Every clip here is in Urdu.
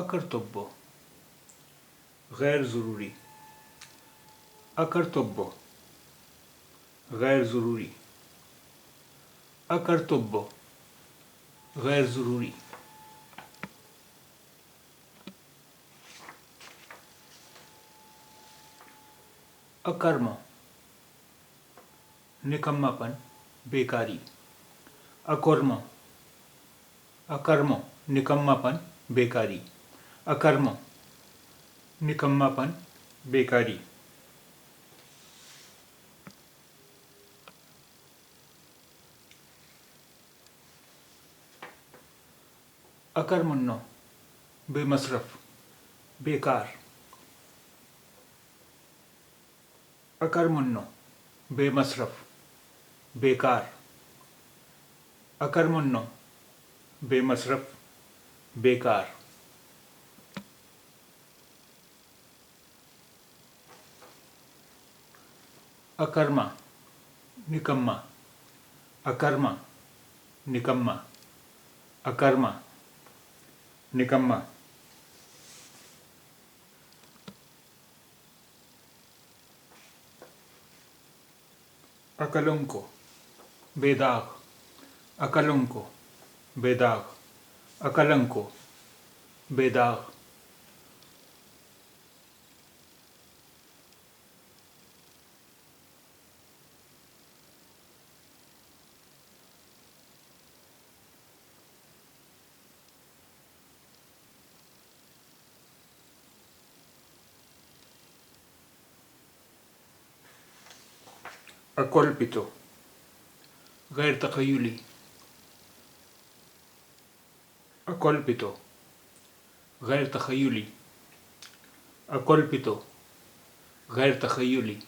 اکرتব্য غیر ضروری اکرتব্য غیر ضروری اکرتব্য غیر ضروری اکرم نکماپن بیکاری اکرم اکرم نکماپن بیکاری اکرم نکماپن بیکاری اکرمنّ بے مصرف بیکار اکرمنّ بے مصرف بیکار اکرمنّ بے مصرف بیکار اکرما نکما اکرما نکما اکرما نکما اکلنکو بے داغ اکلنکو بے داغ اکلنکو بے داغ اکلپتو غیر تخیلی اکلپتو غیر تخیلی اکلپتو غیر تخیلی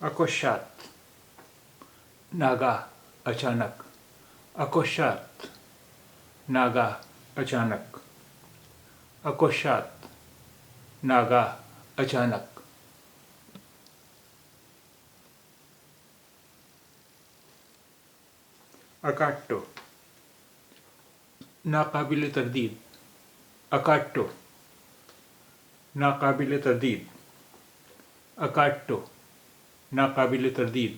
اکوشات ناگاہ اچانک اکوشات ناگاہ اچانک اکوشات ناگاہ اچانک اکاٹو ناقابل تردید اکاٹو ناقابل تردید اکاٹو ناقابل تردید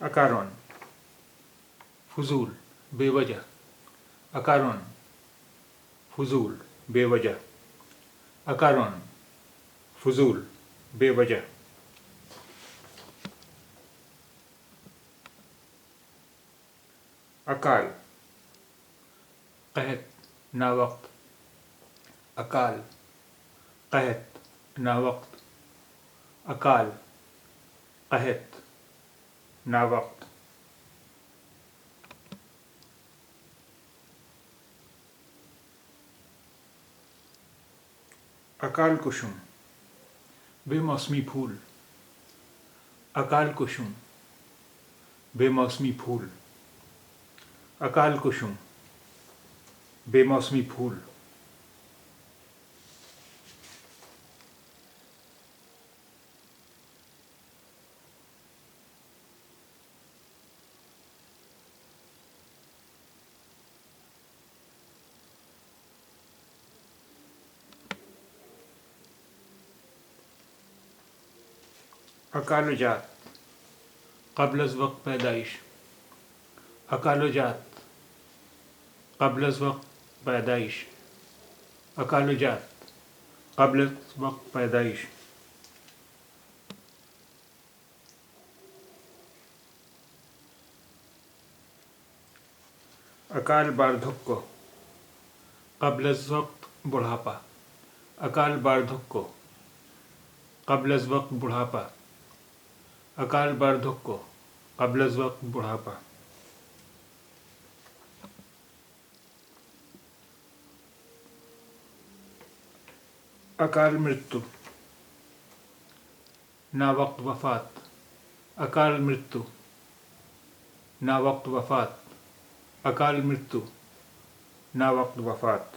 اکارون فضول بے وجہ اکارون فضول بے وجہ اکارون فضول بے وجہ اکال قحط ناوقت اکال قحط ناوقت اکال قحط ناوقت اکال کشم بے موسمی پھول اکال کشم بے موسمی پھول اکال کشم بے موسمی پھول اکال جات قبل از وقت پیدائش اکال جات قبل از وقت پیدائش اکال جات قبل از وقت پیدائش اکال باردھکو قبل از وقت بڑھاپا اکال باردھکو قبل از وقت بڑھاپا اکال باردھکو قبل از وقت بڑھاپا اکال مرتو نا وقت وفات اکال مرتو نا وقت وفات اکال مرتو نا وقت وفات.